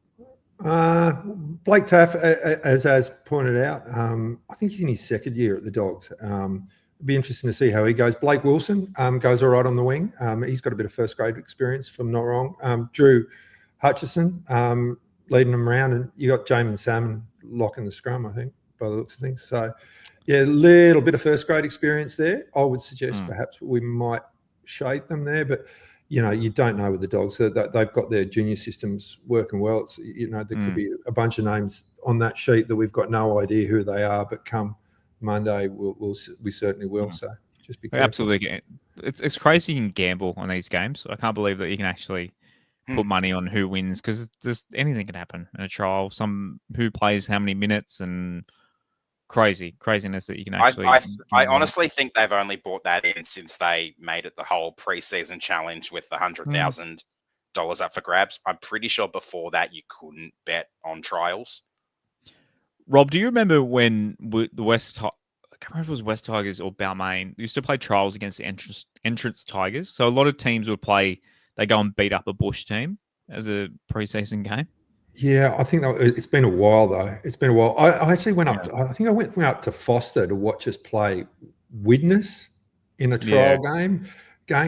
Blake Taff, as pointed out, I think he's in his second year at the Dogs. It'd be interesting to see how he goes. Blake Wilson goes all right on the wing. He's got a bit of first grade experience, if I'm not wrong. Drew Hutchison leading them around, and you got Jamin Salmon locking the scrum, I think, by the looks of things. So, yeah, a little bit of first grade experience there. I would suggest perhaps we might shade them there, but you don't know with the Dogs. They've got their junior systems working well. It's, there could be a bunch of names on that sheet that we've got no idea who they are, but come Monday, we certainly will. So just be careful. Absolutely. It's crazy you can gamble on these games. I can't believe that you can actually put money on who wins, because just anything can happen in a trial. Who plays how many minutes, and craziness that you can actually. I honestly think they've only brought that in since they made it the whole preseason challenge with the $100,000 up for grabs. I'm pretty sure before that you couldn't bet on trials. Rob, do you remember when the West? I can't remember if it was West Tigers or Balmain used to play trials against the entrance Tigers. So a lot of teams would play. They go and beat up a bush team as a preseason game. Yeah, I think it's been a while though. It's been a while. I actually went up. I think I went up to Foster to watch us play Widnes in a trial game. I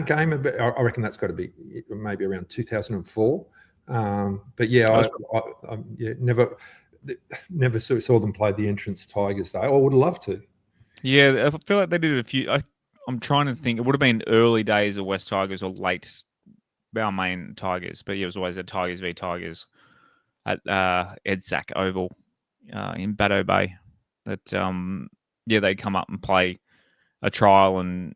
reckon that's got to be maybe around 2004. But yeah, I never saw them play the entrance Tigers though. I would love to. Yeah, I feel like they did a few. I'm trying to think. It would have been early days of West Tigers or late Balmain Tigers, but yeah, it was always a Tigers v Tigers at Edsac Oval in Bateau Bay. That they'd come up and play a trial, and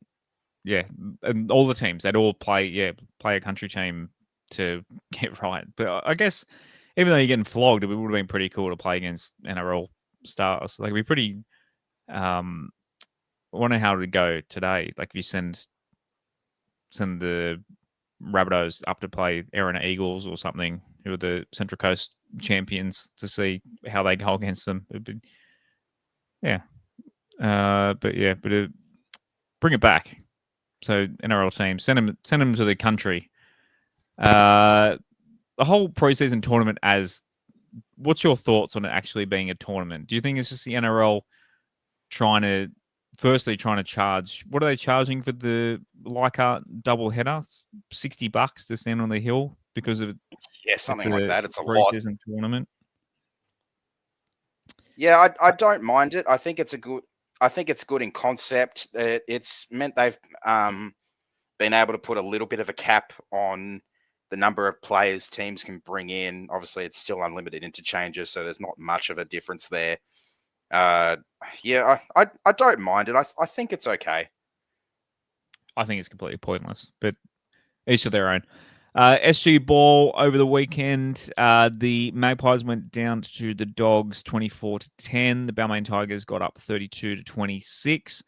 and all the teams, they'd all play a country team to get right. But I guess even though you're getting flogged, it would have been pretty cool to play against NRL stars. Like, it'd be pretty. I wonder how it would go today. Like, if you send the Rabbitohs up to play Erina Eagles or something, who are the Central Coast champions, to see how they go against them. It'd be, but bring it back. So NRL teams, send them to the country. The whole preseason tournament what's your thoughts on it actually being a tournament? Do you think it's just the NRL trying to charge? What are they charging for the Leichhardt double header? $60 to stand on the hill because of something like that. It's a lot. Preseason tournament. Yeah, I don't mind it. I think it's good in concept. It's meant they've been able to put a little bit of a cap on the number of players teams can bring in. Obviously, it's still unlimited interchanges, so there's not much of a difference there. I don't mind it. I think it's okay. I think it's completely pointless, but each to their own. SG Ball over the weekend. The Magpies went down to the Dogs 24-10. The Balmain Tigers got up 32-26.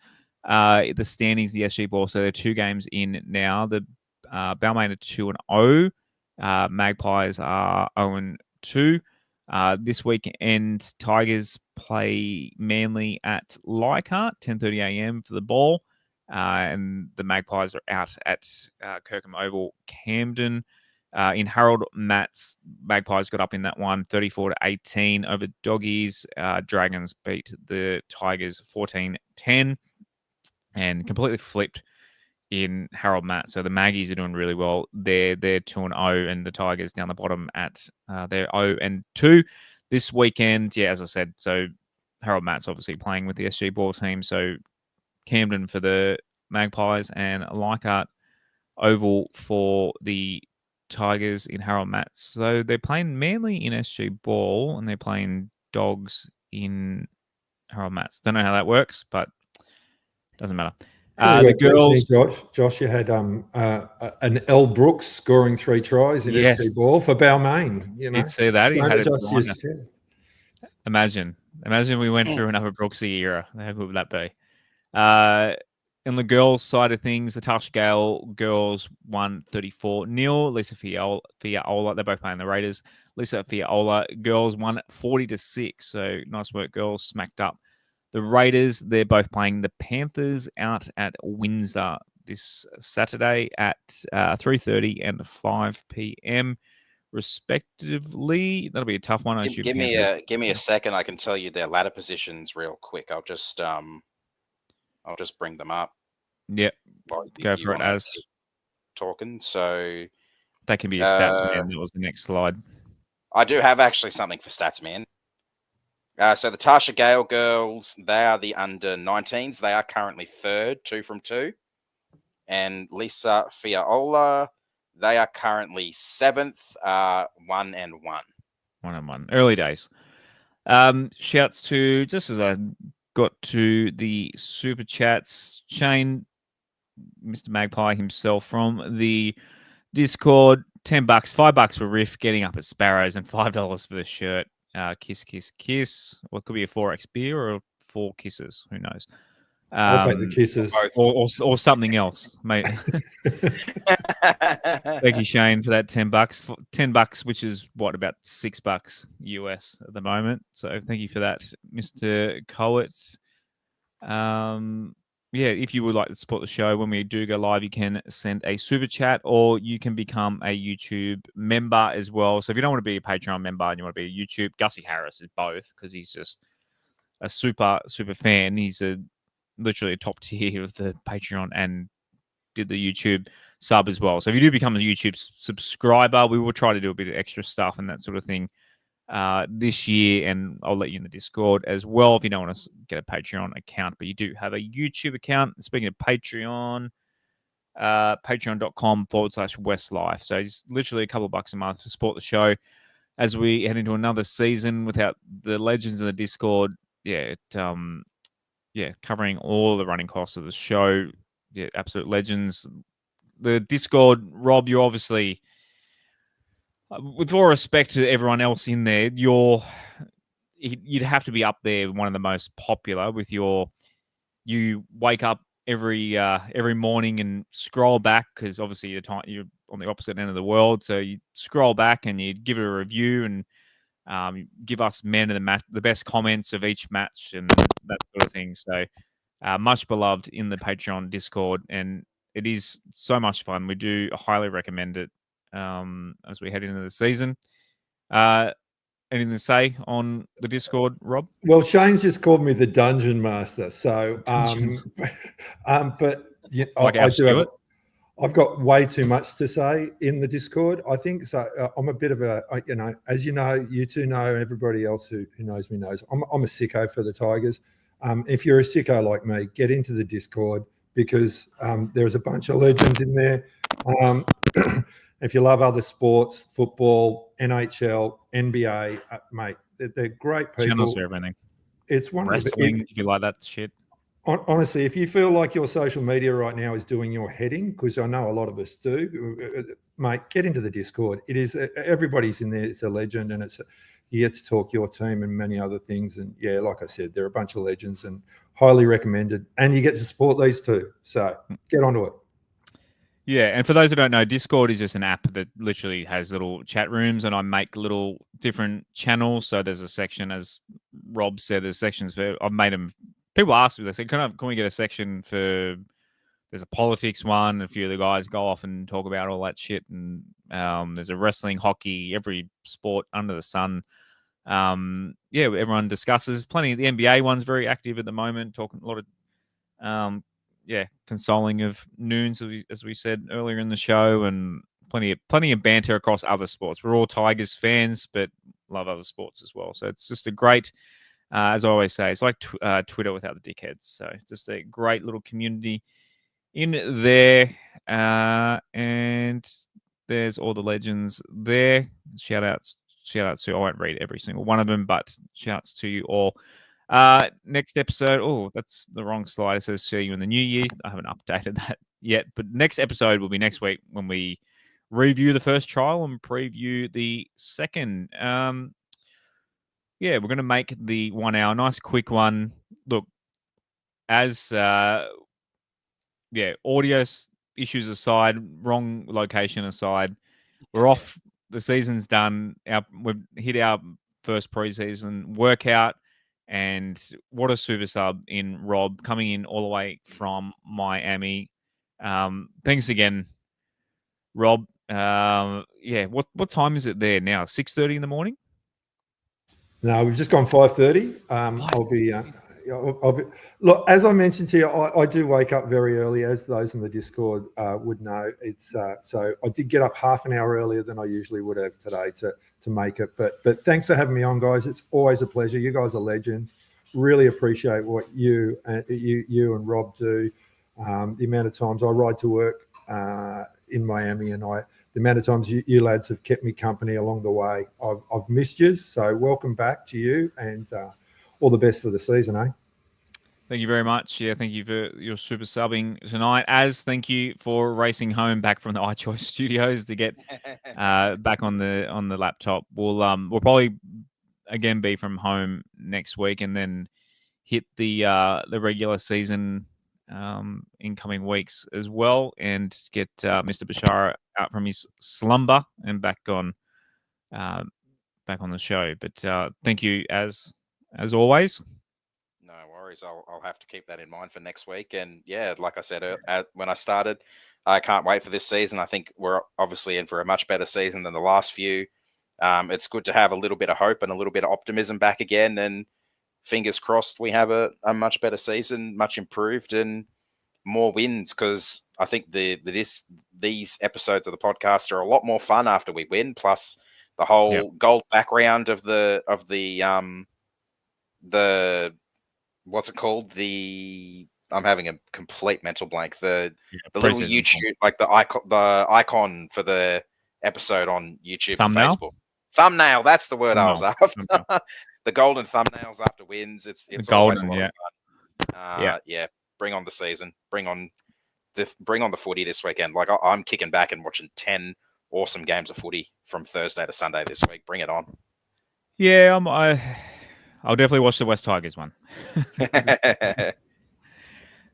The standings, the SG Ball, so they're 2 games in now. The Balmain are 2-0. Magpies are 0-2. This weekend, Tigers play Manly at Leichhardt, 10:30 a.m. for the Ball. And the Magpies are out at Lidcombe Oval, Camden. In Harold Matts, Magpies got up in that one, 34-18 over Doggies. Dragons beat the Tigers 14-10 and completely flipped in Harold Matts. So the Maggies are doing really well. They're 2-0, and the Tigers down the bottom at they're 0-2 this weekend. Yeah, as I said, so Harold Matts obviously playing with the SG Ball team. So Camden for the Magpies and Leichhardt Oval for the Tigers in Harold Matts. So they're playing Manly in SG Ball and they're playing Dogs in Harold Matts. Don't know how that works, but doesn't matter. The girls, Josh, you had an L. Brooks scoring 3 tries in SG Ball for Balmain. You know, you'd see that. He had it. Imagine we went through another Brooksy era. How good would that be? On the girls' side of things, the Tasha Gale girls won 34-0. Lisa Fiaola, they're both playing the Raiders. Lisa Fiaola girls won 40-6. So nice work, girls. Smacked up the Raiders. They're both playing the Panthers out at Windsor this Saturday at 3:30 and 5 p.m. respectively. That'll be a tough one. Give me a second. I can tell you their ladder positions real quick. I'll just bring them up. Yep. Go for it as talking. So that can be a stats man. That was the next slide. I do have actually something for stats man. So the Tasha Gale girls, they are the under 19s. They are currently 3rd, 2 from 2. And Lisa Fiaola, they are currently 7th, 1-1. 1-1. Early days. Shouts to, just as I got to the super chats, Shane, Mr. Magpie himself from the Discord, $10, $5 for Riff, getting up at Sparrows, and $5 for the shirt. Kiss, kiss, kiss. What could be a 4x beer or 4 kisses? Who knows? I'll take the kisses. Or something else, mate. Thank you, Shane, for that $10. $10, which is what, about $6 US at the moment. So thank you for that, Mr. Coet. Yeah, if you would like to support the show when we do go live, you can send a super chat or you can become a YouTube member as well. So if you don't want to be a Patreon member and you want to be a YouTube, Gussie Harris is both because he's just a super fan. He's literally a top tier of the Patreon and did the YouTube sub as well. So if you do become a YouTube subscriber, we will try to do a bit of extra stuff and that sort of thing this year, and I'll let you in the Discord as well if you don't want to get a Patreon account, but you do have a YouTube account. Speaking of Patreon, patreon.com/Westlife. So it's literally a couple of bucks a month to support the show as we head into another season without the legends in the Discord. Covering all the running costs of the show. Yeah, absolute legends. The Discord, Rob, you're obviously, with all respect to everyone else in there, you'd have to be up there, one of the most popular with you wake up every morning and scroll back because obviously you're on the opposite end of the world. So you scroll back and you give it a review and give us men of the match the best comments of each match and that sort of thing. So much beloved in the Patreon Discord, and it is so much fun. We do highly recommend it as we head into the season. Anything to say on the Discord, Rob? Well, Shane's just called me the Dungeon Master. So, but yeah, Like I do have. Stuart? I've got way too much to say in the Discord. I think so. I'm a bit of as you know, you two know, and everybody else who knows me knows, I'm a sicko for the Tigers. If you're a sicko like me, get into the Discord because there's a bunch of legends in there. If you love other sports, football, NHL, NBA, mate, they're great people. Channels for everything. It's one wrestling, if you like that shit. Honestly, if you feel like your social media right now is doing your head in, because I know a lot of us do, mate, get into the Discord. It is everybody's in there. It's a legend, and you get to talk your team and many other things. And yeah, like I said, they're a bunch of legends and highly recommended. And you get to support these two. So get onto it. Yeah, and for those who don't know, Discord is just an app that literally has little chat rooms, and I make little different channels. So there's a section, as Rob said, there's sections for. I've made them. People ask me, they say, "Can we get a section for?" There's a politics one. A few of the guys go off and talk about all that shit, and there's a wrestling, hockey, every sport under the sun. Yeah, everyone discusses. Plenty. The NBA one's very active at the moment, talking a lot of. Consoling of noons, as we said earlier in the show, and plenty of banter across other sports. We're all Tigers fans, but love other sports as well. So it's just a great, as I always say, it's like Twitter without the dickheads. So just a great little community in there, and there's all the legends there. Shout outs to, I won't read every single one of them, but shouts to you all. Next episode. Oh, that's the wrong slide. It says see you in the new year. I haven't updated that yet, but next episode will be next week when we review the first trial and preview the second. We're going to make the 1 hour nice quick one. Look, as audio issues aside, wrong location aside, we're off. The season's done. We've hit our first preseason workout. And what a super sub in Rob, coming in all the way from Miami. Thanks again, Rob. What time is it there now? 6:30 in the morning? No, we've just gone 5:30. I'll be. Look, as I mentioned to you, I do wake up very early, as those in the Discord would know. It's so I did get up half an hour earlier than I usually would have today to make it. But thanks for having me on, guys. It's always a pleasure. You guys are legends. Really appreciate what you and Rob do. The amount of times I ride to work in Miami, and the amount of times you lads have kept me company along the way. I've missed you. So welcome back to you, and all the best for the season, eh? Thank you very much. Yeah, thank you for your super subbing tonight. Thank you for racing home back from the iChoice studios to get back on the laptop. We'll probably again be from home next week, and then hit the regular season in coming weeks as well, and get Mr. Bashara out from his slumber and back on the show. But thank you as always. No worries. I'll have to keep that in mind for next week. And yeah, like I said when I started, I can't wait for this season. I think we're obviously in for a much better season than the last few. It's good to have a little bit of hope and a little bit of optimism back again. And fingers crossed we have a much better season, much improved, and more wins, because I think these episodes of the podcast are a lot more fun after we win. Plus the whole gold background of the what's it called? I'm having a complete mental blank. The little YouTube, like the icon for the episode on YouTube and Facebook. Thumbnail. That's the word I was after. The golden thumbnails after wins. It's golden, always a lot of fun. Bring on the season. Bring on the footy this weekend. Like I'm kicking back and watching 10 awesome games of footy from Thursday to Sunday this week. Bring it on. Yeah, I'll definitely watch the West Tigers one.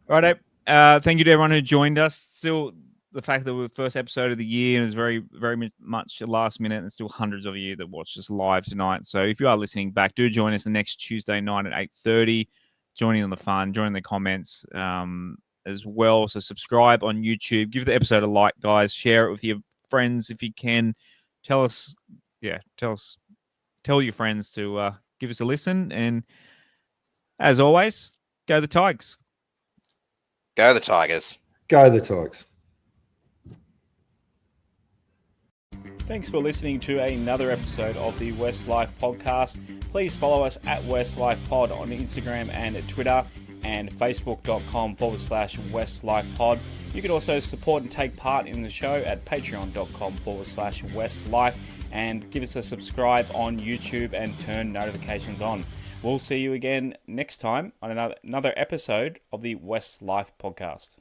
Righto. Thank you to everyone who joined us. Still, the fact that we're the first episode of the year and it's very, very much last minute, and still hundreds of you that watched us live tonight. So if you are listening back, do join us the next Tuesday night at 8:30 joining on the fun, joining the comments as well. So subscribe on YouTube. Give the episode a like, guys. Share it with your friends if you can. Tell your friends to give us a listen. And as always, go the Tigers. Go the Tigers. Go the Tigers. Thanks for listening to another episode of the West Life podcast. Please follow us at West Life Pod on Instagram and Twitter, and facebook.com/West Life Pod. You can also support and take part in the show at patreon.com/West Life, and give us a subscribe on YouTube and turn notifications on. We'll see you again next time on another episode of the West Life podcast.